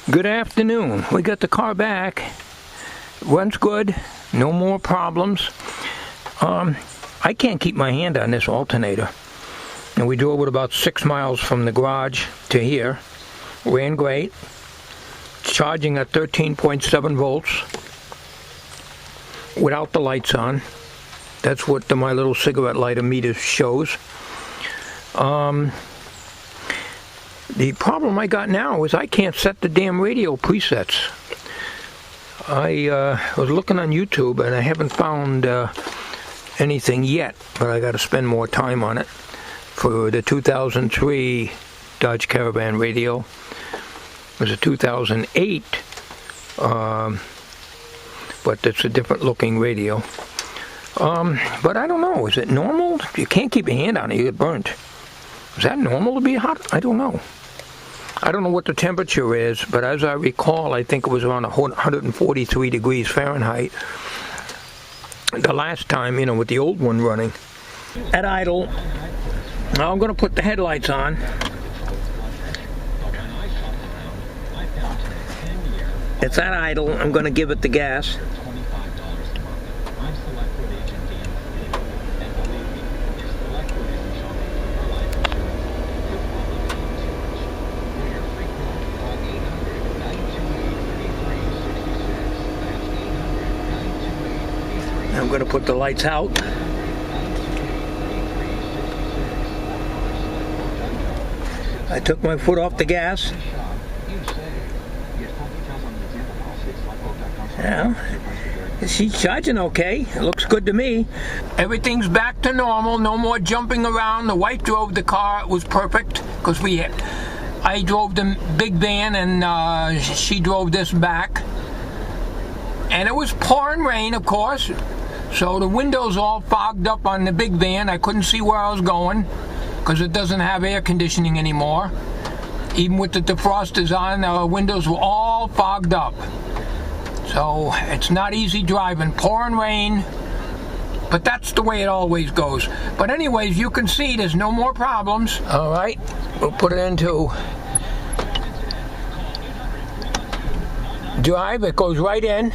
Good afternoon. We got the car back. Runs good. No more problems. I can't keep my hand on this alternator. And we drove it about 6 miles from the garage to here. Ran great. Charging at 13.7 volts without the lights on. That's what my little cigarette lighter meter shows. The problem I got now is I can't set the damn radio presets. I was looking on YouTube and I haven't found anything yet, but I got to spend more time on it. For the 2003 Dodge Caravan radio, it was a 2008, but it's a different looking radio. But I don't know, is it normal? You can't keep your hand on it, you get burnt. Is that normal to be hot? I don't know. I don't know what the temperature is, but as I recall, I think it was around 143 degrees Fahrenheit. The last time, with the old one running. At idle, now I'm going to put the headlights on. It's at idle. I'm going to give it the gas. I'm going to put the lights out. I took my foot off the gas. Yeah, she's charging okay. It looks good to me. Everything's back to normal. No more jumping around. The wife drove the car. It was perfect because I drove the big van and she drove this back. And it was pouring rain, of course. So the windows all fogged up on the big van. I couldn't see where I was going because it doesn't have air conditioning anymore. Even with the defrosters on, the windows were all fogged up. So it's not easy driving. Pouring rain, but that's the way it always goes. But anyways, you can see there's no more problems. All right, we'll put it into drive. It goes right in.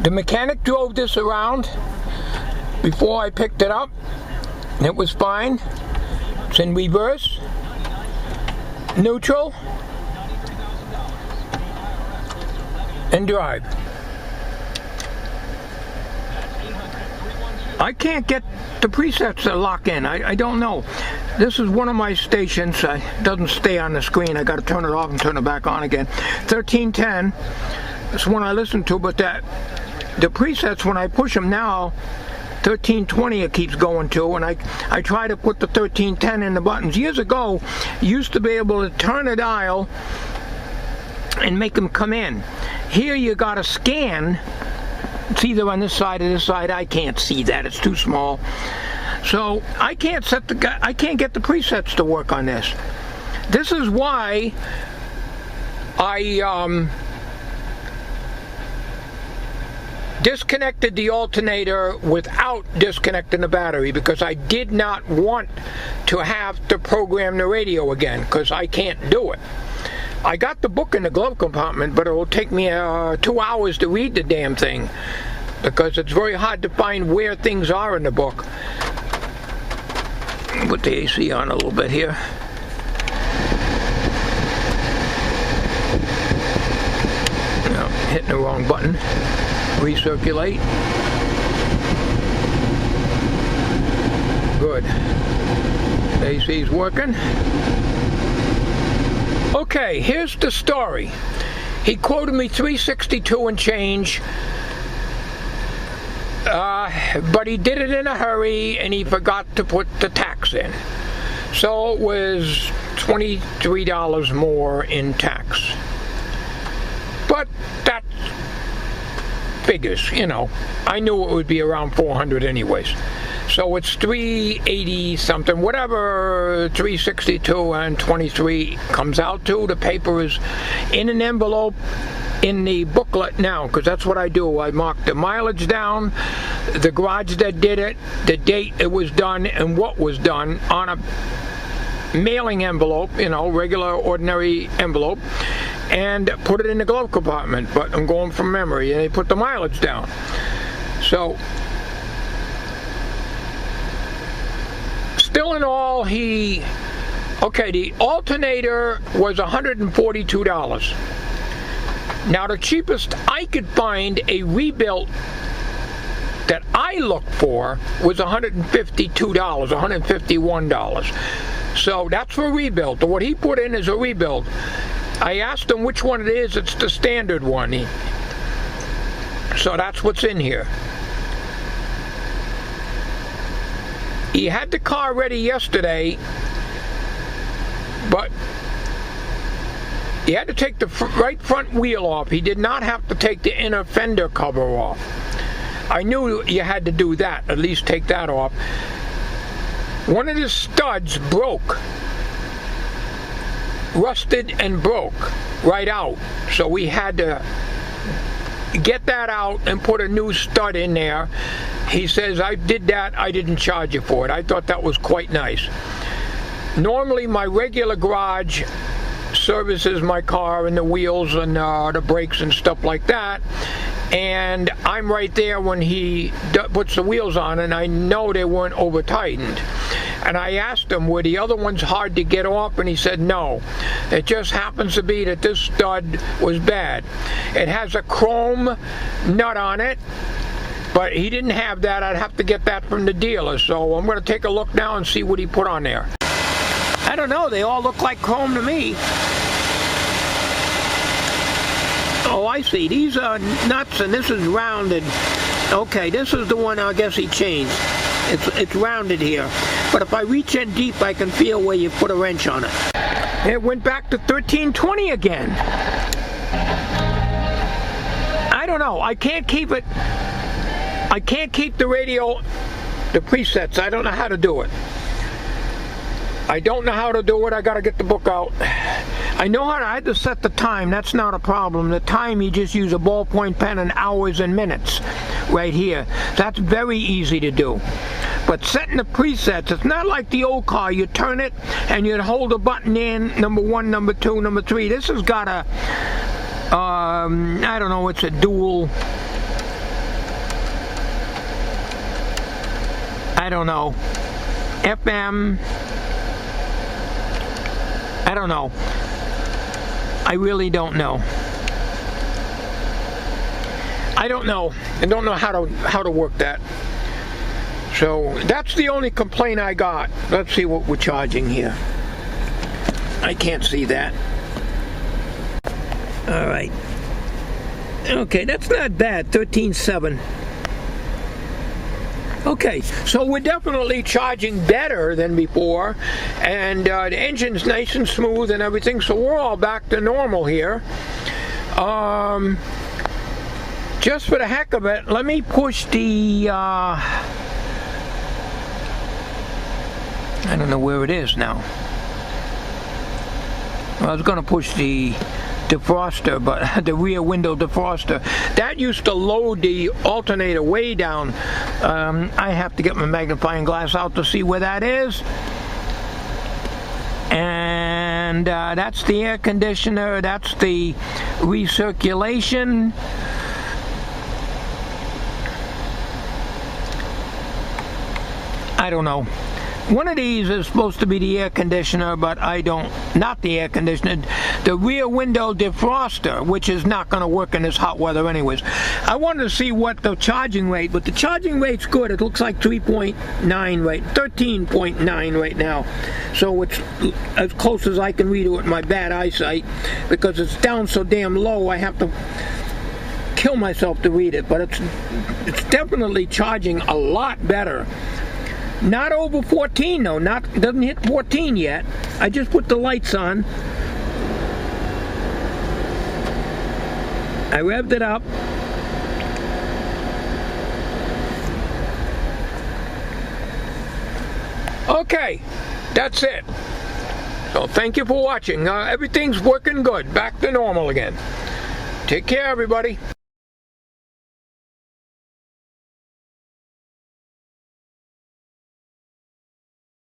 The mechanic drove this around before I picked it up, and it was fine. It's in reverse, neutral, and drive. I can't get the presets to lock in. I don't know. This is one of my stations. It doesn't stay on the screen. I got to turn it off and turn it back on again. 1310. That's one I listen to, but the presets, when I push them now, 1320 it keeps going to, and I try to put the 1310 in the buttons. Years ago, you used to be able to turn a dial and make them come in. Here you got to scan. It's either on this side or this side. I can't see that. It's too small. So I can't get the presets to work on this. This is why I disconnected the alternator without disconnecting the battery, because I did not want to have to program the radio again, because I can't do it. I got the book in the glove compartment, but it will take me 2 hours to read the damn thing, because it's very hard to find where things are in the book. Put the AC on a little bit here. No, hitting the wrong button. Recirculate. Good. AC's working. Okay, here's the story. He quoted me $362 and change, but he did it in a hurry and he forgot to put the tax in. So it was $23 more in tax. But that figures, I knew it would be around $400 anyways. So it's $380 something, whatever $362 and 23 comes out to. The paper is in an envelope in the booklet now, because that's what I do. I mark the mileage down, the garage that did it, the date it was done, and what was done on a mailing envelope, regular ordinary envelope, and put it in the glove compartment, but I'm going from memory, and they put the mileage down. So still in all, the alternator was $142. Now the cheapest I could find a rebuilt that I looked for was $152, $151. So that's for rebuilt. What he put in is a rebuilt. I asked him which one it is. It's the standard one. So that's what's in here. He had the car ready yesterday, but he had to take the right front wheel off. He did not have to take the inner fender cover off. I knew you had to do that, at least take that off. One of the studs broke, rusted and broke right out. So we had to get that out and put a new stud in there. He says, I did that, I didn't charge you for it. I thought that was quite nice. Normally my regular garage services my car and the wheels and the brakes and stuff like that, and I'm right there when he puts the wheels on, and I know they weren't over tightened. And I asked him, were the other ones hard to get off? And he said no. It just happens to be that this stud was bad. It has a chrome nut on it, but he didn't have that. I'd have to get that from the dealer. So I'm going to take a look now and see what he put on there. I don't know, they all look like chrome to me. Oh, I see. These are nuts, and this is rounded. Okay, this is the one I guess he changed. It's rounded here. But if I reach in deep, I can feel where you put a wrench on it. It went back to 1320 again. I don't know. I can't keep it. I can't keep the radio, the presets. I don't know how to do it. I don't know how to do it. I got to get the book out. I know how to, I had to set the time. That's not a problem. The time, you just use a ballpoint pen and hours and minutes right here. That's very easy to do. But setting the presets, it's not like the old car. You turn it and you hold a button in, number 1, number 2, number 3. This has got a, I don't know, it's a dual, I don't know, FM, I don't know. I really don't know. I don't know. I don't know how to work that. So that's the only complaint I got. Let's see what we're charging here. I can't see that. All right. Okay, that's not bad. 13.7. Okay, so we're definitely charging better than before, and the engine's nice and smooth and everything, so we're all back to normal here. Just for the heck of it, let me push the, I don't know where it is now. I was going to push the defroster, but the rear window defroster, that used to load the alternator way down. I have to get my magnifying glass out to see where that is. And that's the air conditioner, that's the recirculation. I don't know. One of these is supposed to be the air conditioner, but not the air conditioner, the rear window defroster, which is not going to work in this hot weather anyways. I wanted to see what the charging rate, but the charging rate's good. It looks like 3.9 right, 13.9 right now. So it's as close as I can read it with my bad eyesight, because it's down so damn low I have to kill myself to read it, but it's definitely charging a lot better. Not over 14 though, doesn't hit 14 yet. I just put the lights on. I revved it up. Okay, that's it. So thank you for watching. Everything's working good, back to normal again. Take care, everybody.